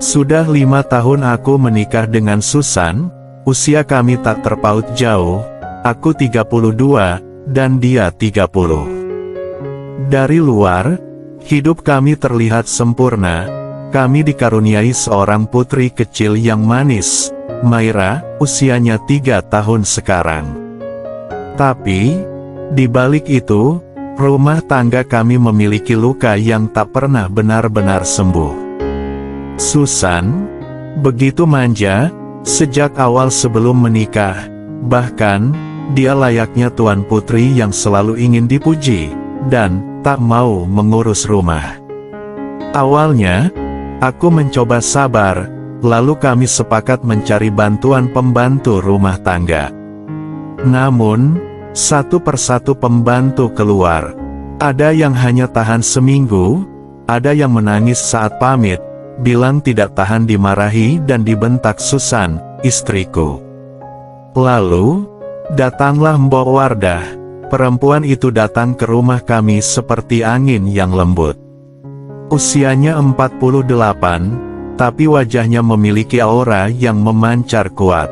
Sudah 5 tahun aku menikah dengan Susan, usia kami tak terpaut jauh, aku 32, dan dia 30. Dari luar, hidup kami terlihat sempurna, kami dikaruniai seorang putri kecil yang manis, Maira, usianya 3 tahun sekarang. Tapi, di balik itu, rumah tangga kami memiliki luka yang tak pernah benar-benar sembuh. Susan, begitu manja, sejak awal sebelum menikah, bahkan, dia layaknya tuan putri yang selalu ingin dipuji, dan tak mau mengurus rumah. Awalnya, aku mencoba sabar, lalu kami sepakat mencari bantuan pembantu rumah tangga. Namun, satu persatu pembantu keluar. Ada yang hanya tahan seminggu, ada yang menangis saat pamit, bilang tidak tahan dimarahi dan dibentak Susan, istriku. Lalu, datanglah Mbok Wardah. Perempuan itu datang ke rumah kami seperti angin yang lembut. Usianya 48, tapi wajahnya memiliki aura yang memancar kuat.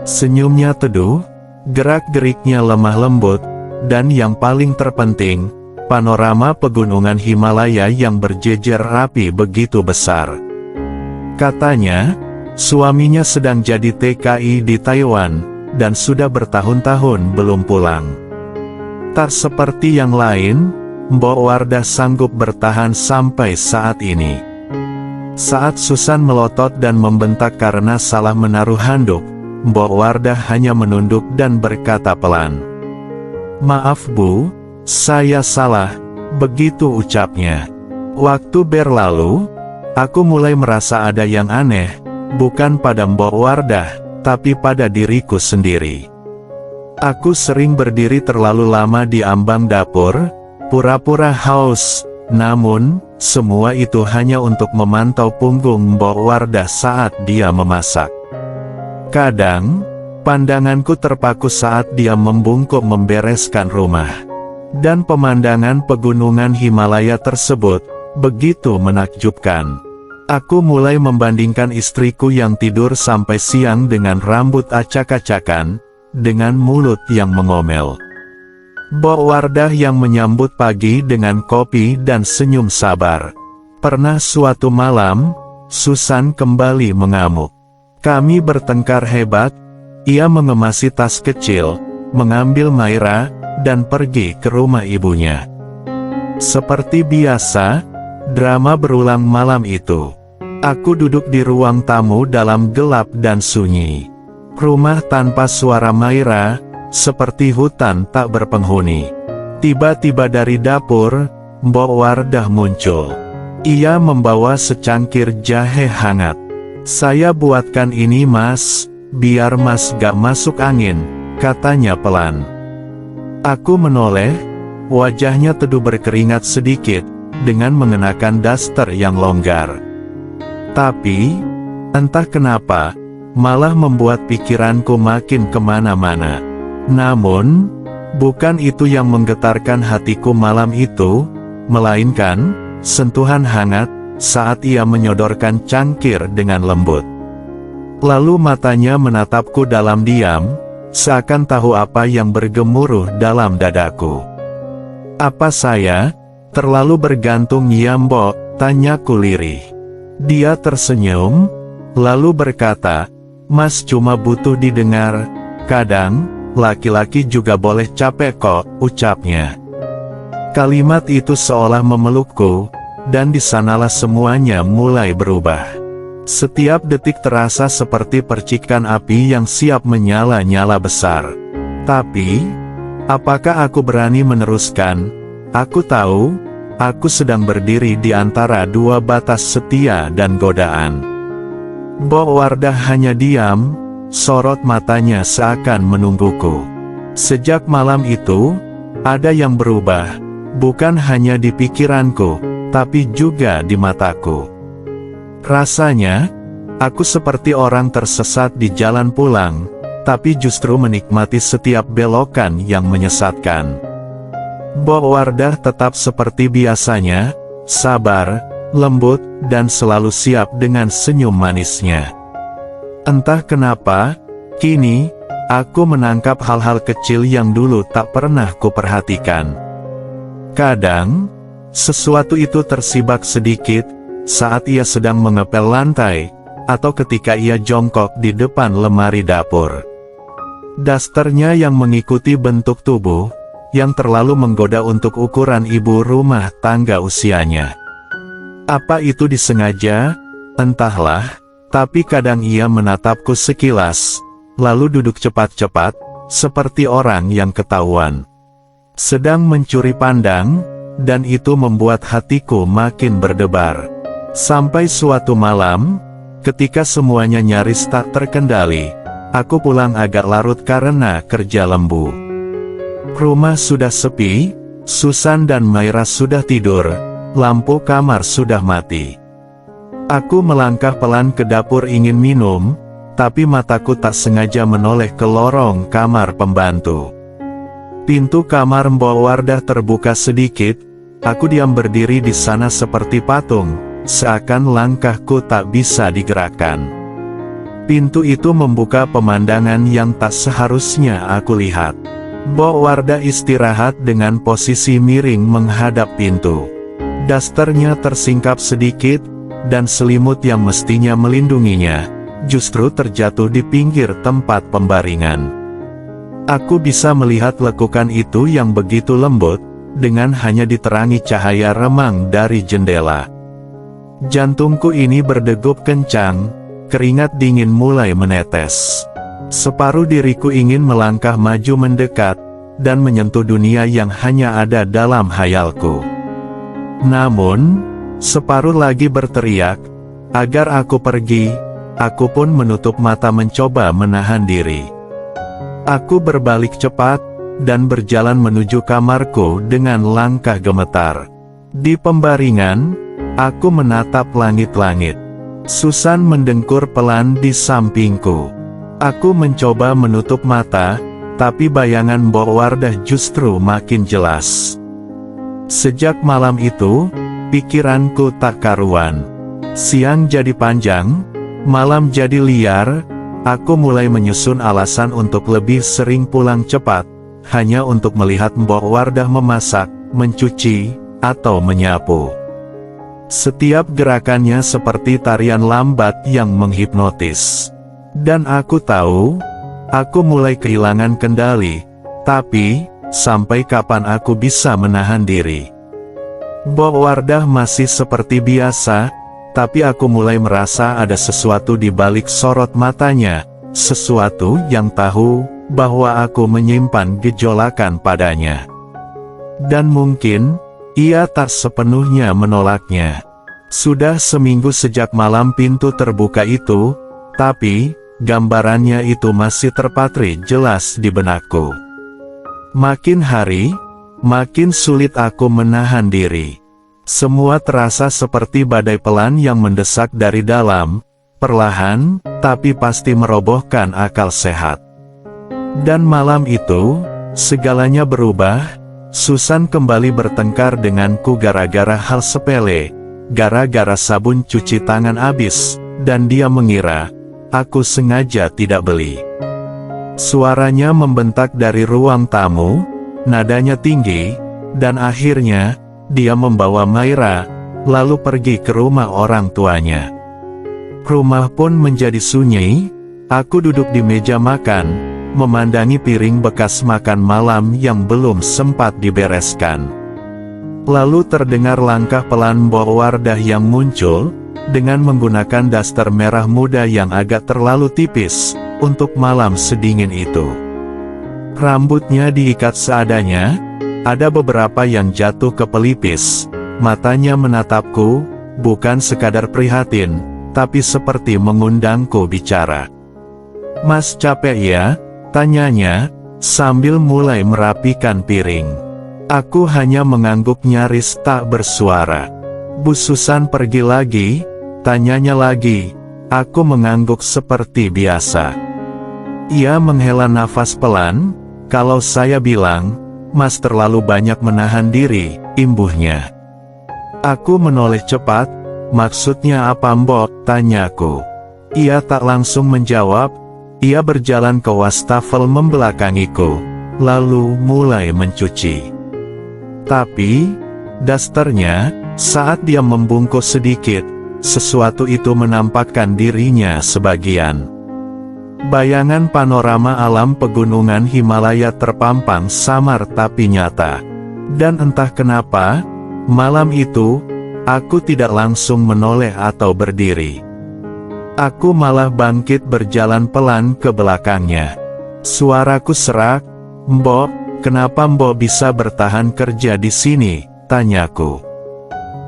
Senyumnya teduh, gerak-geriknya lemah lembut, dan yang paling terpenting, panorama pegunungan Himalaya yang berjejer rapi begitu besar. Katanya, suaminya sedang jadi TKI di Taiwan, dan sudah bertahun-tahun belum pulang. Tak seperti yang lain, Mbok Wardah sanggup bertahan sampai saat ini. Saat Susan melotot dan membentak karena salah menaruh handuk, Mbok Wardah hanya menunduk dan berkata pelan, "Maaf Bu, saya salah," begitu ucapnya. Waktu berlalu, aku mulai merasa ada yang aneh, bukan pada Mbok Wardah, tapi pada diriku sendiri. Aku sering berdiri terlalu lama di ambang dapur, pura-pura haus, namun, semua itu hanya untuk memantau punggung Mbok Wardah saat dia memasak. Kadang, pandanganku terpaku saat dia membungkuk membereskan rumah. Dan pemandangan pegunungan Himalaya tersebut, begitu menakjubkan. Aku mulai membandingkan istriku yang tidur sampai siang dengan rambut acak-acakan, dengan mulut yang mengomel. Mbok Wardah yang menyambut pagi dengan kopi dan senyum sabar. Pernah suatu malam, Susan kembali mengamuk. Kami bertengkar hebat, ia mengemasi tas kecil, mengambil Maira, dan pergi ke rumah ibunya. Seperti biasa, drama berulang malam itu. Aku duduk di ruang tamu dalam gelap dan sunyi. Rumah tanpa suara Maira, seperti hutan tak berpenghuni. Tiba-tiba dari dapur, Mbok Wardah muncul. Ia membawa secangkir jahe hangat. "Saya buatkan ini Mas, biar Mas gak masuk angin," katanya pelan. Aku menoleh, wajahnya teduh berkeringat sedikit, dengan mengenakan daster yang longgar. Tapi, entah kenapa, malah membuat pikiranku makin kemana-mana. Namun, bukan itu yang menggetarkan hatiku malam itu, melainkan, sentuhan hangat, saat ia menyodorkan cangkir dengan lembut. Lalu matanya menatapku dalam diam, seakan tahu apa yang bergemuruh dalam dadaku. "Apa saya terlalu bergantung ya Mbok?" tanyaku lirih. Dia tersenyum, lalu berkata, "Mas cuma butuh didengar, kadang, laki-laki juga boleh capek kok," ucapnya. Kalimat itu seolah memelukku, dan di sanalah semuanya mulai berubah. Setiap detik terasa seperti percikan api yang siap menyala-nyala besar. Tapi, apakah aku berani meneruskan? Aku tahu, aku sedang berdiri di antara dua batas setia dan godaan. Mbok Wardah hanya diam, sorot matanya seakan menungguku. Sejak malam itu, ada yang berubah, bukan hanya di pikiranku, tapi juga di mataku. Rasanya, aku seperti orang tersesat di jalan pulang, tapi justru menikmati setiap belokan yang menyesatkan. Mbok Wardah tetap seperti biasanya, sabar, lembut, dan selalu siap dengan senyum manisnya. Entah kenapa, kini, aku menangkap hal-hal kecil yang dulu tak pernah kuperhatikan. Kadang, sesuatu itu tersibak sedikit, saat ia sedang mengepel lantai, atau ketika ia jongkok di depan lemari dapur. Dasternya yang mengikuti bentuk tubuh, yang terlalu menggoda untuk ukuran ibu rumah tangga usianya. Apa itu disengaja? Entahlah. Tapi kadang ia menatapku sekilas, lalu duduk cepat-cepat, seperti orang yang ketahuan sedang mencuri pandang, dan itu membuat hatiku makin berdebar. Sampai suatu malam, ketika semuanya nyaris tak terkendali, aku pulang agak larut karena kerja lembu. Rumah sudah sepi, Susan dan Myra sudah tidur, lampu kamar sudah mati. Aku melangkah pelan ke dapur ingin minum, tapi mataku tak sengaja menoleh ke lorong kamar pembantu. Pintu kamar Mbok Wardah terbuka sedikit, aku diam berdiri di sana seperti patung, seakan langkahku tak bisa digerakkan. Pintu itu membuka pemandangan yang tak seharusnya aku lihat. Mbok Wardah istirahat dengan posisi miring menghadap pintu. Dasternya tersingkap sedikit, dan selimut yang mestinya melindunginya, justru terjatuh di pinggir tempat pembaringan. Aku bisa melihat lekukan itu yang begitu lembut, dengan hanya diterangi cahaya remang dari jendela. Jantungku ini berdegup kencang, keringat dingin mulai menetes. Separuh diriku ingin melangkah maju mendekat, dan menyentuh dunia yang hanya ada dalam hayalku. Namun, separuh lagi berteriak, agar aku pergi. Aku pun menutup mata mencoba menahan diri. Aku berbalik cepat, dan berjalan menuju kamarku dengan langkah gemetar. Di pembaringan, aku menatap langit-langit. Susan mendengkur pelan di sampingku. Aku mencoba menutup mata, tapi bayangan Mbok Wardah justru makin jelas. Sejak malam itu, pikiranku tak karuan. Siang jadi panjang, malam jadi liar, aku mulai menyusun alasan untuk lebih sering pulang cepat, hanya untuk melihat Mbok Wardah memasak, mencuci, atau menyapu. Setiap gerakannya seperti tarian lambat yang menghipnotis. Dan aku tahu, aku mulai kehilangan kendali, tapi, sampai kapan aku bisa menahan diri? Mbok Wardah masih seperti biasa, tapi aku mulai merasa ada sesuatu di balik sorot matanya, sesuatu yang tahu bahwa aku menyimpan gejolakan padanya. Dan mungkin, ia tak sepenuhnya menolaknya. Sudah seminggu sejak malam pintu terbuka itu, tapi, gambarannya itu masih terpatri jelas di benakku. Makin hari, makin sulit aku menahan diri. Semua terasa seperti badai pelan yang mendesak dari dalam, perlahan, tapi pasti merobohkan akal sehat. Dan malam itu, segalanya berubah. Susan kembali bertengkar denganku gara-gara hal sepele, gara-gara sabun cuci tangan habis, dan dia mengira aku sengaja tidak beli. Suaranya membentak dari ruang tamu, nadanya tinggi, dan akhirnya, dia membawa Myra, lalu pergi ke rumah orang tuanya. Rumah pun menjadi sunyi, aku duduk di meja makan, memandangi piring bekas makan malam yang belum sempat dibereskan. Lalu terdengar langkah pelan Mbok Wardah yang muncul, dengan menggunakan daster merah muda yang agak terlalu tipis, untuk malam sedingin itu. Rambutnya diikat seadanya, ada beberapa yang jatuh ke pelipis, matanya menatapku, bukan sekadar prihatin, tapi seperti mengundangku bicara. "Mas capek ya?" tanyanya, sambil mulai merapikan piring. Aku hanya mengangguk nyaris tak bersuara. "Bu Susan pergi lagi?" tanyanya lagi. Aku mengangguk seperti biasa. Ia menghela nafas pelan. "Kalau saya bilang, Mas terlalu banyak menahan diri," imbuhnya. Aku menoleh cepat, Maksudnya apa Mbok? Tanyaku. Ia tak langsung menjawab. Ia berjalan ke wastafel membelakangiku, lalu mulai mencuci. Tapi, dasternya, saat dia membungkus sedikit, sesuatu itu menampakkan dirinya sebagian. Bayangan panorama alam pegunungan Himalaya terpampang samar tapi nyata. Dan entah kenapa, malam itu, aku tidak langsung menoleh atau berdiri. Aku malah bangkit berjalan pelan ke belakangnya. Suaraku serak, "Mbok, kenapa Mbok bisa bertahan kerja di sini?" tanyaku.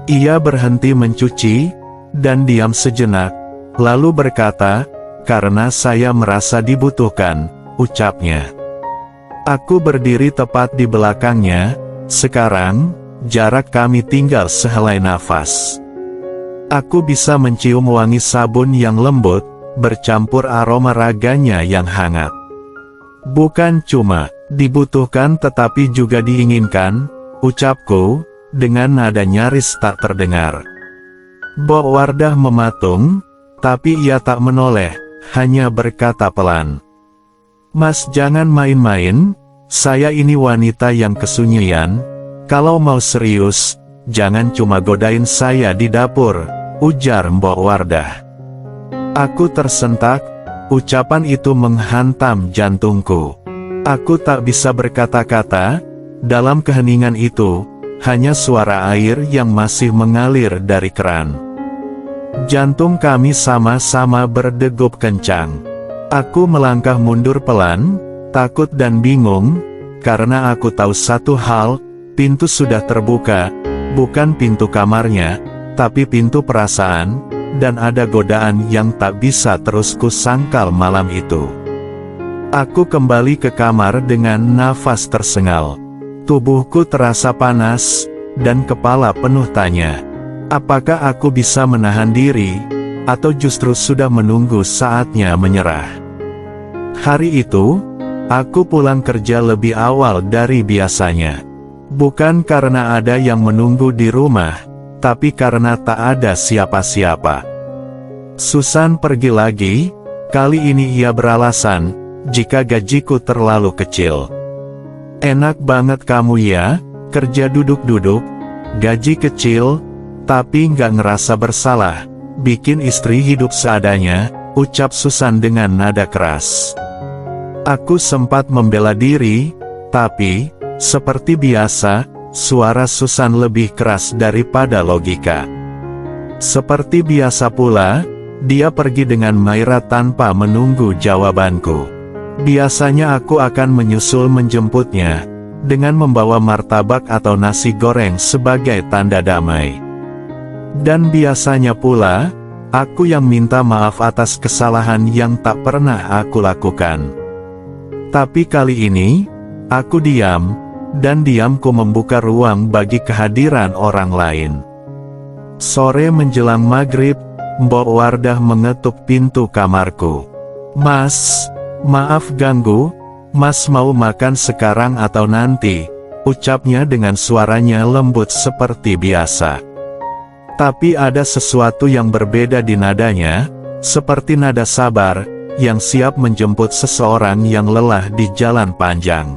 Ia berhenti mencuci, dan diam sejenak, lalu berkata, "Karena saya merasa dibutuhkan," ucapnya. Aku berdiri tepat di belakangnya. Sekarang, jarak kami tinggal sehelai nafas. Aku bisa mencium wangi sabun yang lembut, bercampur aroma raganya yang hangat. "Bukan cuma dibutuhkan tetapi juga diinginkan," ucapku, dengan nada nyaris tak terdengar. Mbok Wardah mematung, tapi ia tak menoleh, hanya berkata pelan, "Mas jangan main-main, saya ini wanita yang kesunyian, kalau mau serius, jangan cuma godain saya di dapur," ujar Mbok Wardah. Aku tersentak, ucapan itu menghantam jantungku. Aku tak bisa berkata-kata, dalam keheningan itu, hanya suara air yang masih mengalir dari keran. Jantung kami sama-sama berdegup kencang. Aku melangkah mundur pelan, takut dan bingung, karena aku tahu satu hal, pintu sudah terbuka, bukan pintu kamarnya, tapi pintu perasaan, dan ada godaan yang tak bisa terus kusangkal malam itu. Aku kembali ke kamar dengan nafas tersengal. Tubuhku terasa panas, dan kepala penuh tanya. Apakah aku bisa menahan diri, atau justru sudah menunggu saatnya menyerah? Hari itu, aku pulang kerja lebih awal dari biasanya. Bukan karena ada yang menunggu di rumah, tapi karena tak ada siapa-siapa. Susan pergi lagi, kali ini ia beralasan, jika gajiku terlalu kecil. "Enak banget kamu ya, kerja duduk-duduk, gaji kecil, tapi nggak ngerasa bersalah, bikin istri hidup seadanya," ucap Susan dengan nada keras. Aku sempat membela diri, tapi, seperti biasa, suara Susan lebih keras daripada logika. Seperti biasa pula, dia pergi dengan Maira tanpa menunggu jawabanku. Biasanya aku akan menyusul menjemputnya, dengan membawa martabak atau nasi goreng sebagai tanda damai. Dan biasanya pula, aku yang minta maaf atas kesalahan yang tak pernah aku lakukan. Tapi kali ini, aku diam, dan diamku membuka ruang bagi kehadiran orang lain. Sore menjelang maghrib, Mbok Wardah mengetuk pintu kamarku. "Mas, maaf ganggu, Mas mau makan sekarang atau nanti?" ucapnya dengan suaranya lembut seperti biasa. Tapi ada sesuatu yang berbeda di nadanya, seperti nada sabar, yang siap menjemput seseorang yang lelah di jalan panjang.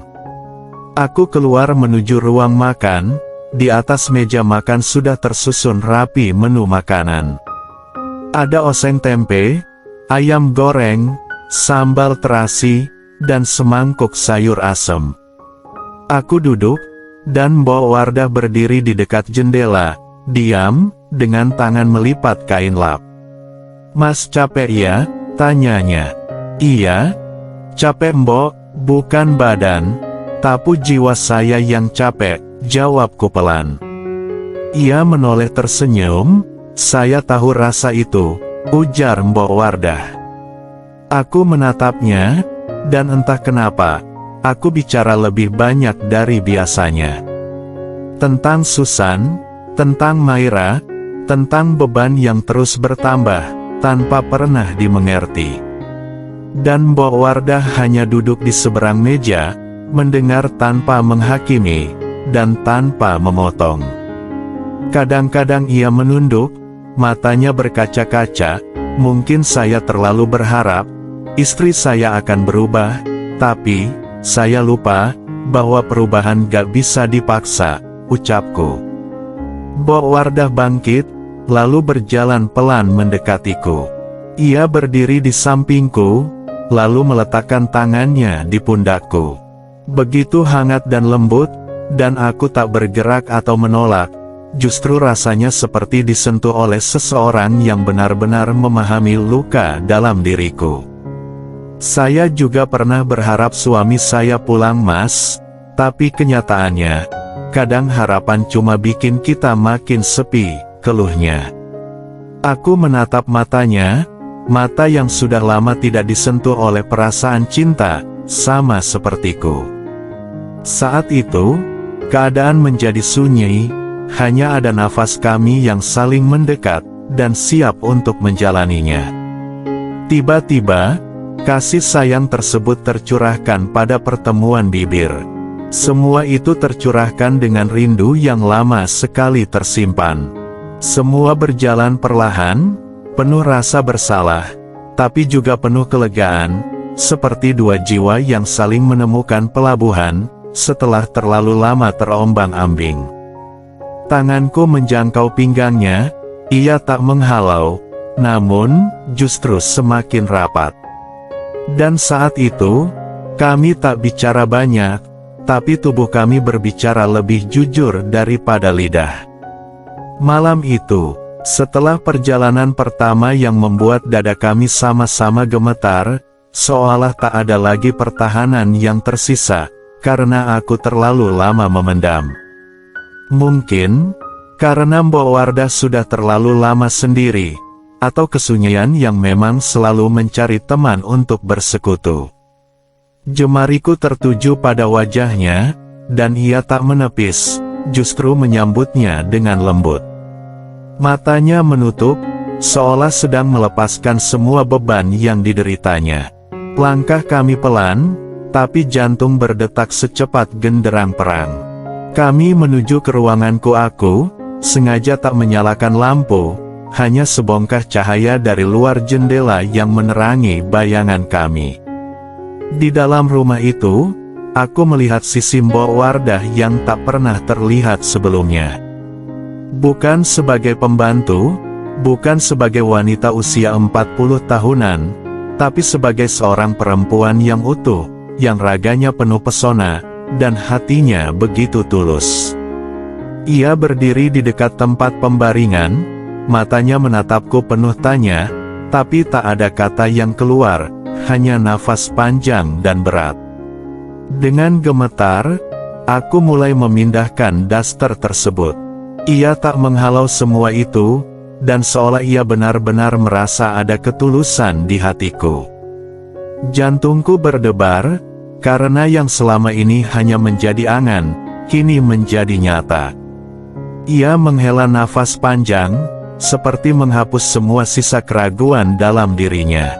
Aku keluar menuju ruang makan, di atas meja makan sudah tersusun rapi menu makanan. Ada oseng tempe, ayam goreng, sambal terasi, dan semangkuk sayur asem. Aku duduk, dan Mbok Wardah berdiri di dekat jendela, diam, dengan tangan melipat kain lap. "Mas capek ya?" tanyanya. "Iya, capek Mbok, bukan badan, tapi jiwa saya yang capek," jawabku pelan. Ia menoleh tersenyum. "Saya tahu rasa itu," ujar Mbok Wardah. Aku menatapnya, dan entah kenapa, aku bicara lebih banyak dari biasanya. Tentang Susan, tentang Maira, tentang beban yang terus bertambah, tanpa pernah dimengerti. Dan Mbok Wardah hanya duduk di seberang meja, mendengar tanpa menghakimi, dan tanpa memotong. Kadang-kadang ia menunduk, matanya berkaca-kaca. Mungkin saya terlalu berharap istri saya akan berubah, tapi saya lupa bahwa perubahan gak bisa dipaksa, ucapku. Mbok Wardah bangkit, lalu berjalan pelan mendekatiku. Ia berdiri di sampingku, lalu meletakkan tangannya di pundakku. Begitu hangat dan lembut, dan aku tak bergerak atau menolak. Justru rasanya seperti disentuh oleh seseorang yang benar-benar memahami luka dalam diriku. Saya juga pernah berharap suami saya pulang, Mas, tapi kenyataannya, kadang harapan cuma bikin kita makin sepi, keluhnya. Aku menatap matanya, mata yang sudah lama tidak disentuh oleh perasaan cinta, sama sepertiku. Saat itu, keadaan menjadi sunyi, hanya ada nafas kami yang saling mendekat, dan siap untuk menjalaninya. Tiba-tiba, kasih sayang tersebut tercurahkan pada pertemuan bibir. Semua itu tercurahkan dengan rindu yang lama sekali tersimpan. Semua berjalan perlahan, penuh rasa bersalah, tapi juga penuh kelegaan, seperti dua jiwa yang saling menemukan pelabuhan, setelah terlalu lama terombang-ambing. Tanganku menjangkau pinggangnya, ia tak menghalau, namun, justru semakin rapat. Dan saat itu, kami tak bicara banyak, tapi tubuh kami berbicara lebih jujur daripada lidah. Malam itu, setelah perjalanan pertama yang membuat dada kami sama-sama gemetar, seolah tak ada lagi pertahanan yang tersisa, karena aku terlalu lama memendam. Mungkin, karena Mbok Wardah sudah terlalu lama sendiri, atau kesunyian yang memang selalu mencari teman untuk bersekutu. Jemariku tertuju pada wajahnya, dan ia tak menepis, justru menyambutnya dengan lembut. Matanya menutup, seolah sedang melepaskan semua beban yang dideritanya. Langkah kami pelan, tapi jantung berdetak secepat genderang perang. Kami menuju ke ruanganku. Aku sengaja tak menyalakan lampu, hanya sebongkah cahaya dari luar jendela yang menerangi bayangan kami. Di dalam rumah itu, aku melihat sisi Mbok Wardah yang tak pernah terlihat sebelumnya. Bukan sebagai pembantu, bukan sebagai wanita usia 40 tahunan, tapi sebagai seorang perempuan yang utuh, yang raganya penuh pesona, dan hatinya begitu tulus. Ia berdiri di dekat tempat pembaringan, matanya menatapku penuh tanya, tapi tak ada kata yang keluar, hanya nafas panjang dan berat. Dengan gemetar, aku mulai memindahkan daster tersebut. Ia tak menghalau semua itu, dan seolah ia benar-benar merasa ada ketulusan di hatiku. Jantungku berdebar, karena yang selama ini hanya menjadi angan, kini menjadi nyata. Ia menghela nafas panjang, seperti menghapus semua sisa keraguan dalam dirinya.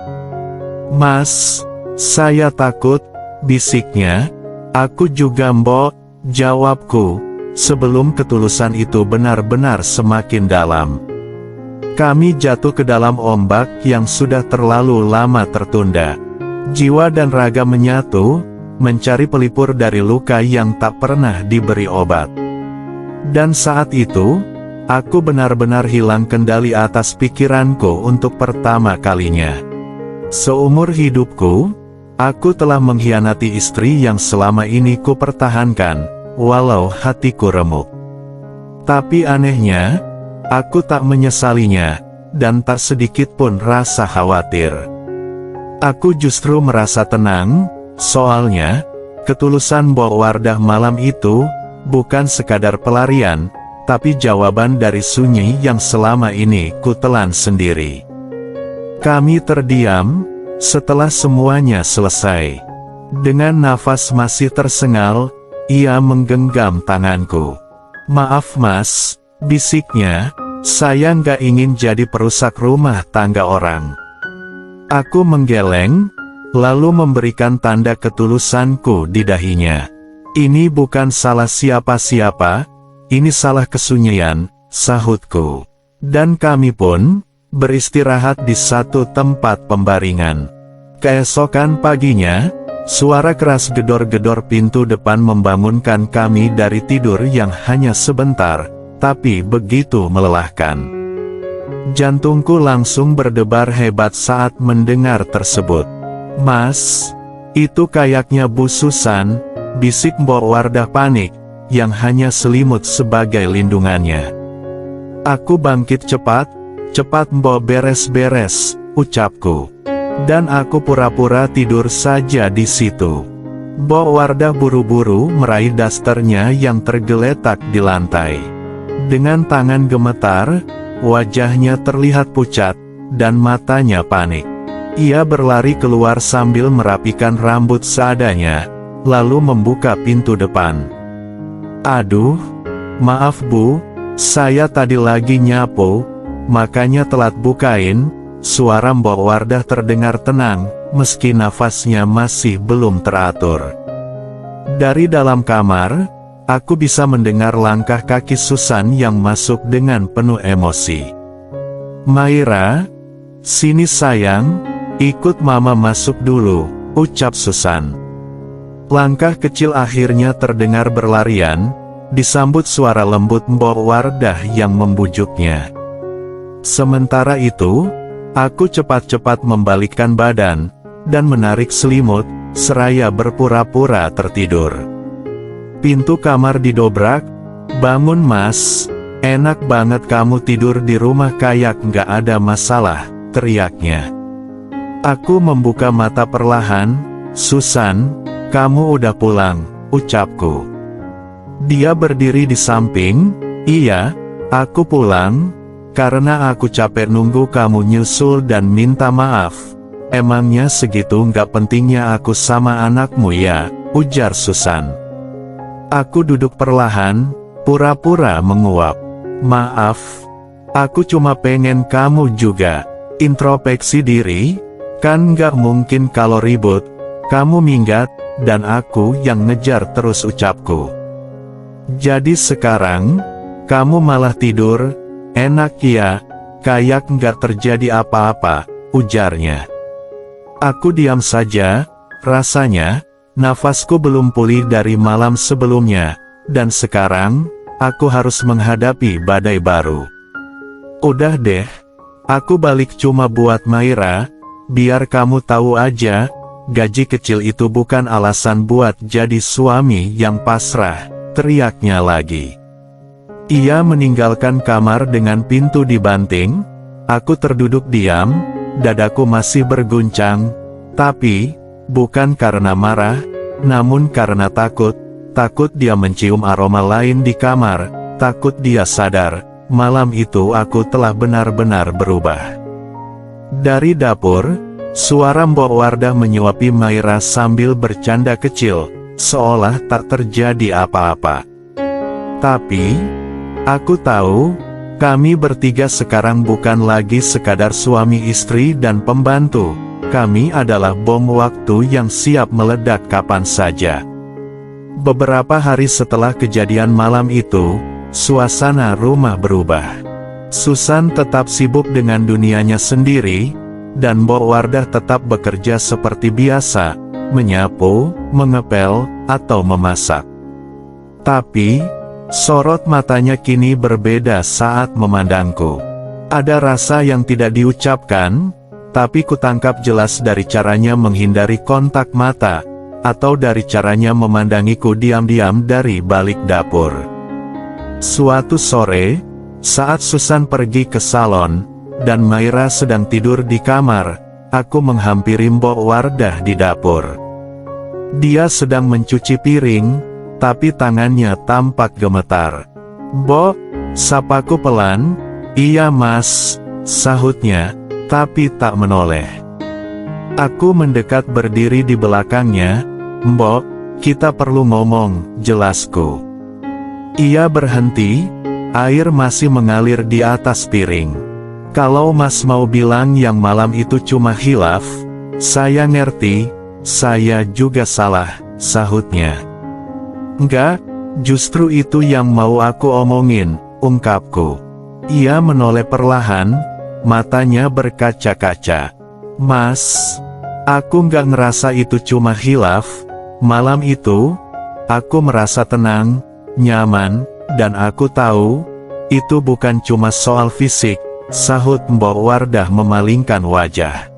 "Mas, saya takut," bisiknya. "Aku juga, Mbok," jawabku, sebelum ketulusan itu benar-benar semakin dalam. Kami jatuh ke dalam ombak yang sudah terlalu lama tertunda. Jiwa dan raga menyatu, mencari pelipur dari luka yang tak pernah diberi obat. Dan saat itu, aku benar-benar hilang kendali atas pikiranku untuk pertama kalinya. Seumur hidupku, aku telah mengkhianati istri yang selama ini ku pertahankan, walau hatiku remuk. Tapi anehnya, aku tak menyesalinya, dan tak sedikit pun rasa khawatir. Aku justru merasa tenang, soalnya, ketulusan Mbok Wardah malam itu, bukan sekadar pelarian, tapi jawaban dari sunyi yang selama ini ku telan sendiri. Kami terdiam, setelah semuanya selesai. Dengan nafas masih tersengal, ia menggenggam tanganku. "Maaf Mas," bisiknya, "saya nggak ingin jadi perusak rumah tangga orang." Aku menggeleng, lalu memberikan tanda ketulusanku di dahinya. "Ini bukan salah siapa-siapa, ini salah kesunyian," sahutku. Dan kami pun beristirahat di satu tempat pembaringan. Keesokan paginya, suara keras gedor-gedor pintu depan membangunkan kami dari tidur yang hanya sebentar, tapi begitu melelahkan. Jantungku langsung berdebar hebat saat mendengar tersebut. "Mas, itu kayaknya Bu Susan," bisik Mbok Wardah panik, yang hanya selimut sebagai lindungannya. Aku bangkit cepat, "Cepat Mbok beres-beres," ucapku. Dan aku pura-pura tidur saja di situ. Mbok Wardah buru-buru meraih dasternya yang tergeletak di lantai. Dengan tangan gemetar, wajahnya terlihat pucat, dan matanya panik. Ia berlari keluar sambil merapikan rambut seadanya, lalu membuka pintu depan. "Aduh, maaf Bu, saya tadi lagi nyapu, makanya telat bukain." Suara Mbok Wardah terdengar tenang, meski nafasnya masih belum teratur. Dari dalam kamar, aku bisa mendengar langkah kaki Susan yang masuk dengan penuh emosi. "Maira, sini sayang, ikut Mama masuk dulu," ucap Susan. Langkah kecil akhirnya terdengar berlarian, disambut suara lembut Mbok Wardah yang membujuknya. Sementara itu, aku cepat-cepat membalikkan badan, dan menarik selimut, seraya berpura-pura tertidur. Pintu kamar didobrak. "Bangun Mas, enak banget kamu tidur di rumah kayak nggak ada masalah," teriaknya. Aku membuka mata perlahan. "Susan, kamu udah pulang," ucapku. Dia berdiri di samping. "Iya, aku pulang. Karena aku capek nunggu kamu nyusul dan minta maaf. Emangnya segitu nggak pentingnya aku sama anakmu ya?" ujar Susan. Aku duduk perlahan, pura-pura menguap. "Maaf, aku cuma pengen kamu juga introspeksi diri. Kan nggak mungkin kalau ribut, kamu minggat, dan aku yang ngejar terus," ucapku. "Jadi sekarang, kamu malah tidur? Enak ya, kayak nggak terjadi apa-apa," ujarnya. Aku diam saja, rasanya, nafasku belum pulih dari malam sebelumnya, dan sekarang, aku harus menghadapi badai baru. "Udah deh, aku balik cuma buat Maira, biar kamu tahu aja, gaji kecil itu bukan alasan buat jadi suami yang pasrah," teriaknya lagi. Ia meninggalkan kamar dengan pintu dibanting. Aku terduduk diam, dadaku masih berguncang, tapi bukan karena marah, namun karena takut. Takut dia mencium aroma lain di kamar, takut dia sadar, malam itu aku telah benar-benar berubah. Dari dapur, suara Mbok Wardah menyuapi Maira sambil bercanda kecil, seolah tak terjadi apa-apa. Tapi aku tahu, kami bertiga sekarang bukan lagi sekadar suami istri dan pembantu. Kami adalah bom waktu yang siap meledak kapan saja. Beberapa hari setelah kejadian malam itu, suasana rumah berubah. Susan tetap sibuk dengan dunianya sendiri, dan Mbok Wardah tetap bekerja seperti biasa, menyapu, mengepel, atau memasak. Tapi sorot matanya kini berbeda saat memandangku. Ada rasa yang tidak diucapkan, tapi kutangkap jelas dari caranya menghindari kontak mata, atau dari caranya memandangiku diam-diam dari balik dapur. Suatu sore, saat Susan pergi ke salon, dan Maira sedang tidur di kamar, aku menghampiri Mbok Wardah di dapur. Dia sedang mencuci piring, tapi tangannya tampak gemetar. "Mbok," sapaku pelan. "Iya Mas," sahutnya, tapi tak menoleh. Aku mendekat berdiri di belakangnya. "Mbok, kita perlu ngomong," jelasku. Ia berhenti, air masih mengalir di atas piring. "Kalau Mas mau bilang yang malam itu cuma khilaf, saya ngerti, saya juga salah," sahutnya. "Enggak, justru itu yang mau aku omongin," ungkapku. Ia menoleh perlahan, matanya berkaca-kaca. "Mas, aku nggak ngerasa itu cuma khilaf. Malam itu, aku merasa tenang, nyaman, dan aku tahu, itu bukan cuma soal fisik," sahut Mbok Wardah memalingkan wajah.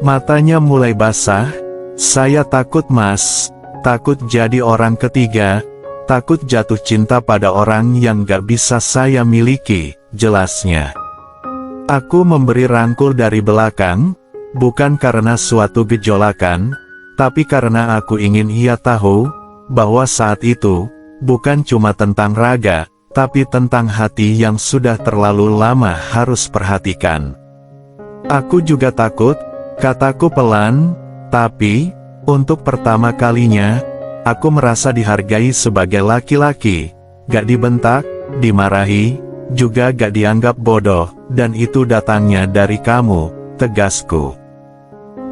Matanya mulai basah. "Saya takut Mas, takut jadi orang ketiga, takut jatuh cinta pada orang yang gak bisa saya miliki," jelasnya. Aku memberi rangkul dari belakang, bukan karena suatu gejolakan, tapi karena aku ingin ia tahu, bahwa saat itu, bukan cuma tentang raga, tapi tentang hati yang sudah terlalu lama harus perhatikan. "Aku juga takut," kataku pelan, "tapi, untuk pertama kalinya, aku merasa dihargai sebagai laki-laki, gak dibentak, dimarahi, juga gak dianggap bodoh, dan itu datangnya dari kamu," tegasku.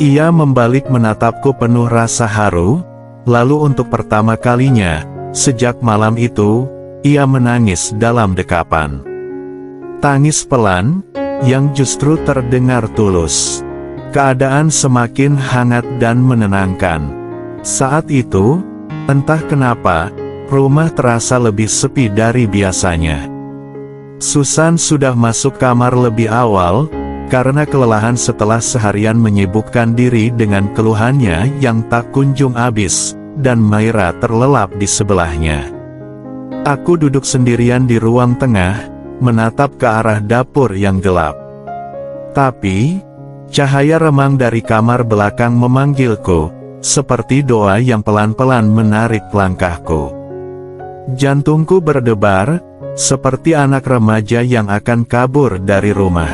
Ia membalik menatapku penuh rasa haru, lalu untuk pertama kalinya, sejak malam itu, ia menangis dalam dekapan. Tangis pelan, yang justru terdengar tulus. Keadaan semakin hangat dan menenangkan. Saat itu, entah kenapa, rumah terasa lebih sepi dari biasanya. Susan sudah masuk kamar lebih awal, karena kelelahan setelah seharian menyibukkan diri dengan keluhannya yang tak kunjung habis, dan Maira terlelap di sebelahnya. Aku duduk sendirian di ruang tengah, menatap ke arah dapur yang gelap. Tapi, cahaya remang dari kamar belakang memanggilku, seperti doa yang pelan-pelan menarik langkahku. Jantungku berdebar, seperti anak remaja yang akan kabur dari rumah.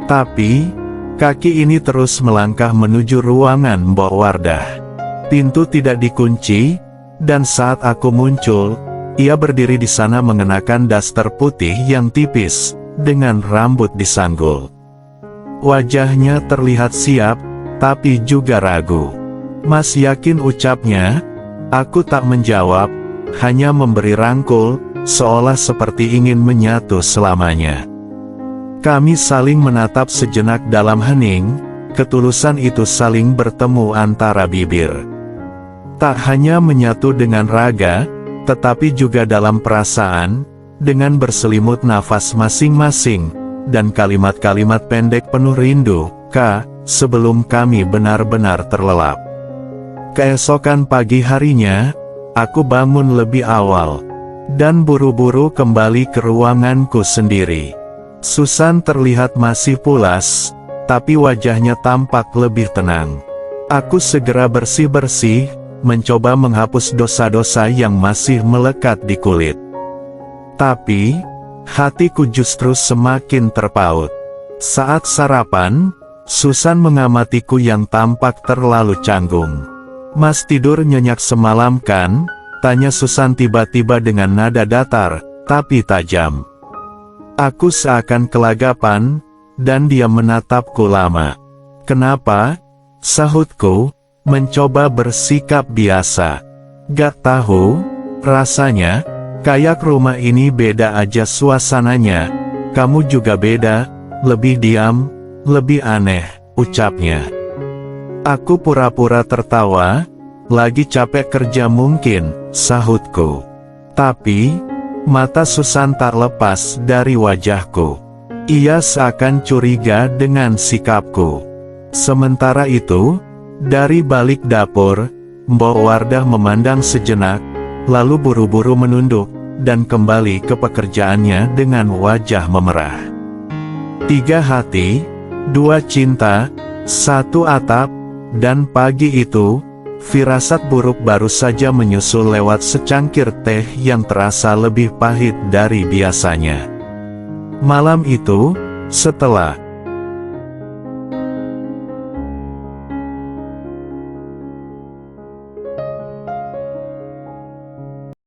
Tapi, kaki ini terus melangkah menuju ruangan Mbok Wardah. Pintu tidak dikunci, dan saat aku muncul, ia berdiri di sana mengenakan daster putih yang tipis, dengan rambut disanggul. Wajahnya terlihat siap, tapi juga ragu. "Mas yakin?" ucapnya. Aku tak menjawab, hanya memberi rangkul, seolah seperti ingin menyatu selamanya. Kami saling menatap sejenak dalam hening, ketulusan itu saling bertemu antara bibir. Tak hanya menyatu dengan raga, tetapi juga dalam perasaan, dengan berselimut nafas masing-masing, dan kalimat-kalimat pendek penuh rindu, sebelum kami benar-benar terlelap. Keesokan pagi harinya, aku bangun lebih awal, dan buru-buru kembali ke ruanganku sendiri. Susan terlihat masih pulas, tapi wajahnya tampak lebih tenang. Aku segera bersih-bersih, mencoba menghapus dosa-dosa yang masih melekat di kulit. Tapi, hatiku justru semakin terpaut. Saat sarapan, Susan mengamatiku yang tampak terlalu canggung. "Mas tidur nyenyak semalam kan?" tanya Susan tiba-tiba dengan nada datar, tapi tajam. Aku seakan kelagapan, dan dia menatapku lama. "Kenapa?" sahutku, mencoba bersikap biasa. "Gak tahu, rasanya, kayak rumah ini beda aja suasananya. Kamu juga beda, lebih diam, lebih aneh," ucapnya. Aku pura-pura tertawa, "Lagi capek kerja mungkin," sahutku. Tapi, mata Susan tak lepas dari wajahku. Ia seakan curiga dengan sikapku. Sementara itu, dari balik dapur, Mbok Wardah memandang sejenak, lalu buru-buru menunduk, dan kembali ke pekerjaannya dengan wajah memerah. 3 hati, 2 cinta, 1 atap, dan pagi itu, firasat buruk baru saja menyusul lewat secangkir teh yang terasa lebih pahit dari biasanya. Malam itu, setelah